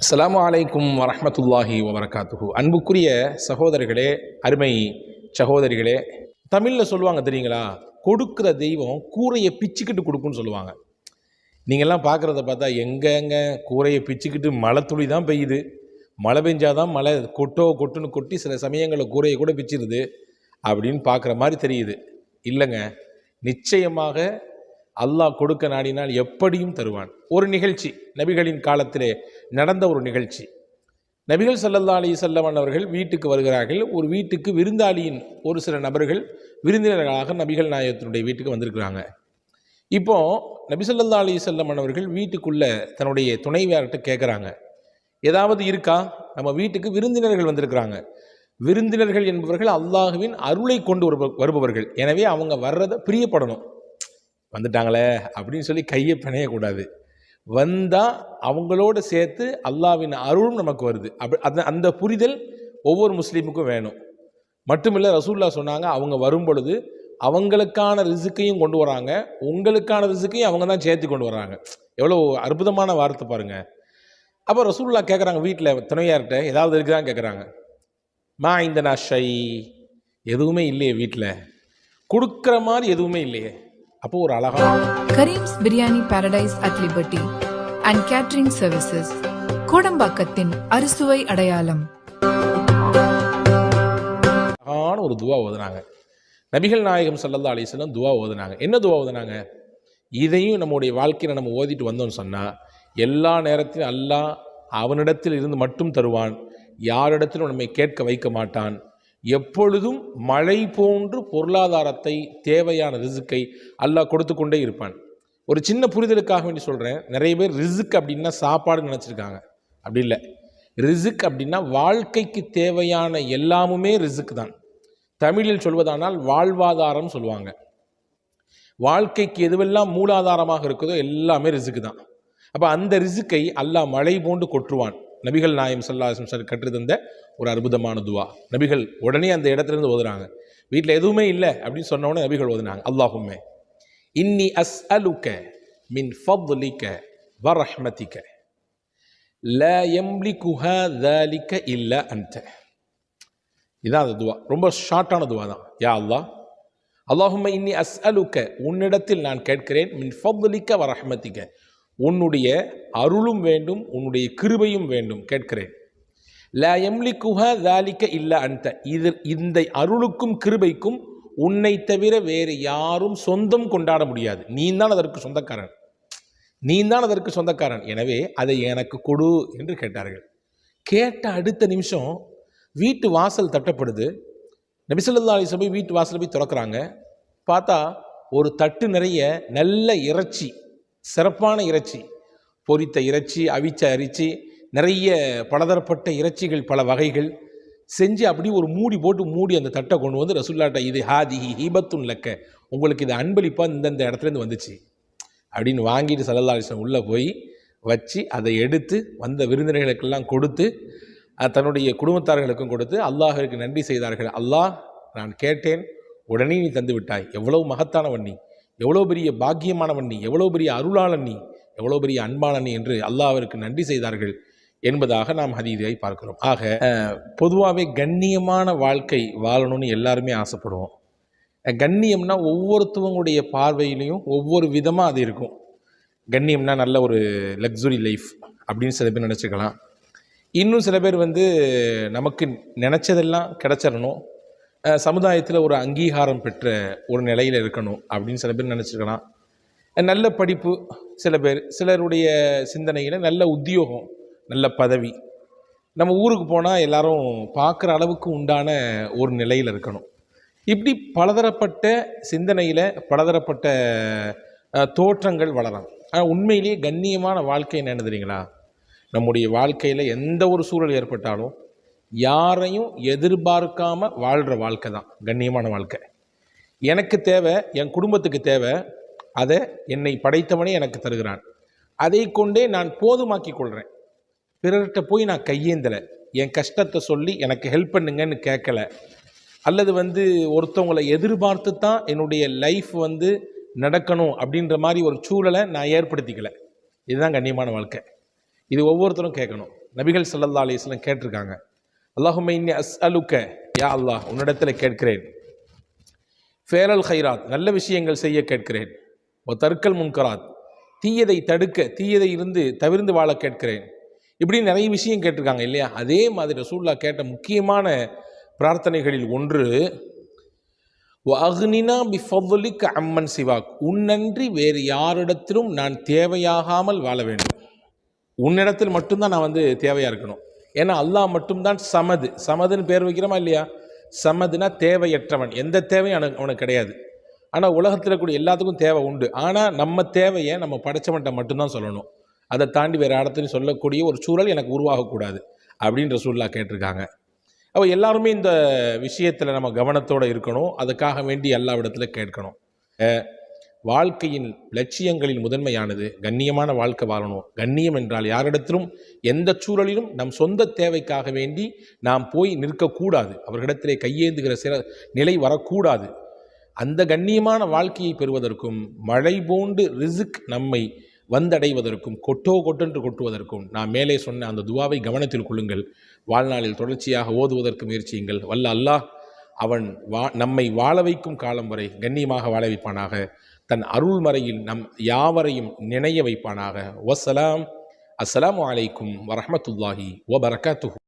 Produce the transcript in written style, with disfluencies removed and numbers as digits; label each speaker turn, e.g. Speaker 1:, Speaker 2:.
Speaker 1: அஸ்ஸலாமு அலைக்கும் வரஹ்மத்துல்லாஹி வபரகாத்துஹு. அன்புக்குரிய சகோதரர்களே, அருமை சகோதரிகளே, தமிழில் சொல்லுவாங்க தெரியுங்களா, கொடுக்குற தெய்வம் கூரையை பிச்சுக்கிட்டு கொடுக்குன்னு சொல்லுவாங்க. நீங்கள்லாம் பார்க்குறத பார்த்தா எங்கெங்க கூரையை பிச்சுக்கிட்டு மழை துளி தான் பெய்யுது, மழை பெஞ்சாதான் மழை கொட்டுன்னு கொட்டி சில சமயங்களில் கூரையை கூட பிச்சிருது அப்படின்னு பார்க்குற மாதிரி தெரியுது. இல்லைங்க, நிச்சயமாக அல்லாஹ் கொடுக்க நாடினால் எப்படியும் தருவான். ஒரு நிகழ்ச்சி நபிகளின் காலத்திலே நடந்த ஒரு நிகழ்ச்சி. நபிகள் ஸல்லல்லாஹு அலைஹி வஸல்லம் அவர்கள் வீட்டுக்கு வருகிறார்கள். ஒரு வீட்டுக்கு விருந்தாளியின் ஒரு சில நபர்கள் விருந்தினர்களாக நபிகள் நாயகத்தினுடைய வீட்டுக்கு வந்திருக்கிறாங்க. இப்போ நபி ஸல்லல்லாஹு அலைஹி வஸல்லம் அவர்கள் வீட்டுக்குள்ள தன்னுடைய துணைவியார்கிட்ட கேட்குறாங்க, ஏதாவது இருக்கா? நம்ம வீட்டுக்கு விருந்தினர்கள் வந்திருக்கிறாங்க. விருந்தினர்கள் என்பவர்கள் அல்லாஹுவின் அருளை கொண்டு வருபவர்கள். எனவே அவங்க வர்றதை பிரியப்படணும். வந்துட்டாங்களே அப்படின்னு சொல்லி கையை பிணையக்கூடாது. வந்தால் அவங்களோடு சேர்த்து அல்லாஹ்வின் அருளும் நமக்கு வருது. அந்த புரிதல் ஒவ்வொரு முஸ்லீமுக்கும் வேணும். மட்டுமில்லை, ரசூலுல்லாஹ் சொன்னாங்க, அவங்க வரும் பொழுது அவங்களுக்கான ரிசுக்கையும் கொண்டு வராங்க, உங்களுக்கான ரிசுக்கையும் அவங்க தான் சேர்த்து கொண்டு வராங்க. எவ்வளோ அற்புதமான வார்த்தை பாருங்க. அப்போ ரசூலுல்லாஹ் கேட்குறாங்க, வீட்டில் துணையார்கிட்ட ஏதாவது இருக்குதான்னு கேட்குறாங்க. மா இந்தனா ஷை, எதுவுமே இல்லையே, வீட்டில் கொடுக்குற மாதிரி எதுவுமே இல்லையே. அப்போ ஒரு அழகான
Speaker 2: Karim's biryani paradise at liberty and catering services, கோடம்பாக்கத்தின் அறுசுவை அடையாளம்.
Speaker 1: அழகான ஒரு துவா ஓதுனாங்க. நபிகள் நாயகம் ஸல்லல்லாஹு அலைஹி வஸல்லம் துவா ஓதுனாங்க. என்ன துவா ஓதுனாங்க? இதையும் நம்முடைய வாழ்க்கையில் நம்ம ஓதிட்டு வந்தோம்னு சொன்னால் எல்லா நேரத்திலும் அல்லாஹ் அவனிடத்தில் இருந்து மட்டும் தருவான், யாரிடத்திலும் நம்மை கேட்க வைக்க மாட்டான். எப்பொழுதும் மழை போன்று பொருளாதாரத்தை, தேவையான ரிசுக்கை அல்லாஹ் கொடுத்து கொண்டே இருப்பான். ஒரு சின்ன புரிதலுக்காக வேண்டி சொல்கிறேன். நிறைய பேர் ரிசுக் அப்படின்னா சாப்பாடுன்னு நினச்சிருக்காங்க. அப்படி இல்லை. ரிசுக் அப்படின்னா வாழ்க்கைக்கு தேவையான எல்லாமுமே ரிசுக் தான். தமிழில் சொல்வதானால் வாழ்வாதாரம் சொல்லுவாங்க. வாழ்க்கைக்கு எதுவெல்லாம் மூலாதாரமாக இருக்குதோ எல்லாமே ரிசுக்கு தான். அப்போ அந்த ரிசுக்கை அல்லாஹ் மழை போன்று கொற்றுவான். நபிகள் நாயகம் ஸல்லல்லாஹு அலைஹி வஸல்லம் கற்று தந்த ஒரு அற்புதமான துவா. நபிகள் உடனே அந்த இடத்துலேருந்து ஓதுறாங்க. வீட்டில் எதுவுமே இல்லை அப்படின்னு சொன்ன உடனே நபிகள் ஓதுனாங்க, அல்லாஹும்ம இன்னி அஸ்அலுக மின் ஃபத்லிக வ ரஹ்மதிக லா யம்லிகுஹா ذلك இல்லா அன்த. இதான் அந்த துவா. ரொம்ப ஷார்ட்டான துவா தான். யா அல்லாஹ், அல்லாஹும்ம இன்னி அஸ்அலுக, உன்னிடத்தில் நான் கேட்கிறேன், மின் ஃபத்லிக வ ரஹ்மதிக, உன்னுடைய அருளும் வேண்டும், உன்னுடைய கிருபையும் வேண்டும் கேட்கிறேன். லா யம்லிகுஹா ذلك இல்லா அன்த, இந்த அருளுக்கும் கிருபைக்கும் உன்னை தவிர வேறு யாரும் சொந்தம் கொண்டாட முடியாது. நீ தான் அதற்கு சொந்தக்காரன். எனவே அதை எனக்கு கொடு என்று கேட்டார்கள். கேட்ட அடுத்த நிமிஷம் வீட்டு வாசல் தட்டப்படுது. நபி ஸல்லல்லாஹு அலைஹி வஸல்லம் வீட்டு வாசல் போய் திறக்கிறாங்க. பார்த்தா ஒரு தட்டு நிறைய நல்ல இறைச்சி, சிறப்பான இறைச்சி, பொரித்த இறைச்சி, அவிச்ச அரிசி, நிறைய பலதரப்பட்ட இறைச்சிகள், பல வகைகள் செஞ்சு அப்படி ஒரு மூடி போட்டு மூடி அந்த தட்டை கொண்டு வந்து ரசூலுல்லாஹ்ட்ட, இது ஹாதிஹி ஹிபத்துன் லக்க, உங்களுக்கு இது அன்பளிப்பாக இந்த இடத்துலேருந்து வந்துச்சு அப்படின்னு வாங்கிட்டு ஸல்லல்லாஹு அலைஹி வஸல்லம் உள்ளே போய் வச்சு அதை எடுத்து வந்த விருந்தினர்களுக்கெல்லாம் கொடுத்து தன்னுடைய குடும்பத்தார்களுக்கும் கொடுத்து அல்லாஹ்விற்கு நன்றி செய்தார்கள். அல்லாஹ், நான் கேட்டேன், உடனே நீ தந்து விட்டாய். எவ்வளவு மகத்தானவன் நீ, எவ்வளோ பெரிய பாக்கியமானவன் நீ, எவ்வளோ பெரிய அருளாளன் நீ, எவ்வளோ பெரிய அன்பாளன் நீ என்று அல்லாஹ்விற்கு நன்றி செய்தார்கள் என்பதாக நாம் ஹதீஸை பார்க்கிறோம். ஆக பொதுவாகவே கண்ணியமான வாழ்க்கை வாழணும்னு எல்லாருமே ஆசைப்படுவோம். கண்ணியம்னா ஒவ்வொருத்தவங்களுடைய பார்வையிலையும் ஒவ்வொரு விதமாக அது இருக்கும். கண்ணியம்னா நல்ல ஒரு லக்ஸுரி லைஃப் அப்படின்னு சில பேர் நினச்சிக்கலாம். இன்னும் சில பேர் நமக்கு நினச்சதெல்லாம் கிடச்சிடணும், சமுதாயத்தில் ஒரு அங்கீகாரம் பெற்ற ஒரு நிலையில் இருக்கணும் அப்படின்னு சில பேர் நினச்சிருக்கலாம். நல்ல படிப்பு சில பேர், சிலருடைய சிந்தனையில் நல்ல உத்தியோகம், நல்ல பதவி, நம்ம ஊருக்கு போனால் எல்லாரும் பார்க்குற அளவுக்கு உண்டான ஒரு நிலையில் இருக்கணும். இப்படி பலதரப்பட்ட சிந்தனையில் பலதரப்பட்ட தோற்றங்கள் வளரலாம். ஆனால் உண்மையிலேயே கண்ணியமான வாழ்க்கை என்ன தெரியுங்களா? நம்முடைய வாழ்க்கையில் எந்த ஒரு சூழல் ஏற்பட்டாலும் யாரையும் எதிர்பார்க்காம வாழ்கிற வாழ்க்கை தான் கண்ணியமான வாழ்க்கை. எனக்கு தேவை, என் குடும்பத்துக்கு தேவை, அதை என்னை படைத்தவனே எனக்கு தருகிறான், அதை கொண்டே நான் போதுமாக்கி கொள்கிறேன். பிறர்கிட்ட போய் நான் கையேந்தலை, என் கஷ்டத்தை சொல்லி எனக்கு ஹெல்ப் பண்ணுங்கன்னு கேட்கல, அல்லது ஒருத்தவங்களை எதிர்பார்த்து தான் என்னுடைய லைஃப் நடக்கணும் அப்படின்ற மாதிரி ஒரு சூழலை நான் ஏற்படுத்திக்கலை. இதுதான் கண்ணியமான வாழ்க்கை. இது ஒவ்வொருத்தரும் கேட்கணும். நபிகள் ஸல்லல்லாஹு அலைஹி வஸல்லம் கேட்டிருக்காங்க, அல்லாஹும்ம இன்னி அஸ்அலுக்க, யா அல்லாஹ் உன்னிடத்தில் கேட்கிறேன், ஃபேரல் ஹைராத் நல்ல விஷயங்கள் செய்ய கேட்கிறேன், ஓ தற்கல் முன்கராத் தீயதை தடுக்க, தீயதை இருந்து தவிர்ந்து வாழ கேட்கிறேன். இப்படி நிறைய விஷயம் கேட்டிருக்காங்க இல்லையா? அதே மாதிரி ரசூலுல்லாஹ் கேட்ட முக்கியமான பிரார்த்தனைகளில் ஒன்று, வஅக்னினா பிஃபضலிக அம்மன் சிவாக், உன்னன்றி வேறு யாரிடத்திலும் நான் தேவையாகாமல் வாழ வேண்டும். உன்னிடத்தில் மட்டும்தான் நான் தேவையாக இருக்கணும். ஏன்னா அல்லாஹ் மட்டும்தான் சமது. சமதுன்னு பேர் வைக்கிறோமா இல்லையா? சமதுனா தேவையற்றவன், எந்த தேவையும் அவனுக்கு கிடையாது. ஆனால் உலகத்தில் கூடிய எல்லாத்துக்கும் தேவை உண்டு. ஆனால் நம்ம தேவையை நம்ம படைச்சவன்ட்ட மட்டும்தான் சொல்லணும். அதை தாண்டி வேறு இடத்துலையும் சொல்லக்கூடிய ஒரு சூழல் எனக்கு உருவாகக்கூடாது அப்படின்னு ரசூலுல்லாஹ் கேட்டிருக்காங்க. அப்போ எல்லாருமே இந்த விஷயத்தில் நம்ம கவனத்தோடு இருக்கணும். அதுக்காக வேண்டி அல்லாஹ்விடத்தில் கேட்கணும். வாழ்க்கையின் லட்சியங்களில் முதன்மையானது கண்ணியமான வாழ்க்கை வாழணும். கண்ணியம் என்றால் யாரிடத்திலும் எந்த சூழலிலும் நம் சொந்த தேவைக்காக வேண்டி நாம் போய் நிற்கக்கூடாது. அவர்களிடத்திலே கையேந்துகிற நிலை வரக்கூடாது. அந்த கண்ணியமான வாழ்க்கையை பெறுவதற்கும் மழை போன்று ரிஸ்க் நம்மை வந்தடைவதற்கும் கொட்டென்று கொட்டுவதற்கும் நாம் மேலே சொன்ன அந்த துவாவை கவனத்தில் கொள்ளுங்கள். வாழ்நாளில் தொடர்ச்சியாக ஓதுவதற்கு முயற்சியுங்கள். வல்ல அல்லாஹ் அவன் நம்மை வாழ வைக்கும் காலம் வரை கண்ணியமாக வாழ வைப்பானாக. தன் அருள்மறையில் நம் யாவரையும் நினைய வைப்பானாக. வஸ்ஸலாம். அஸ்ஸலாமு அலைக்கும் வரஹ்மத்துல்லாஹி வபரகாத்துஹு.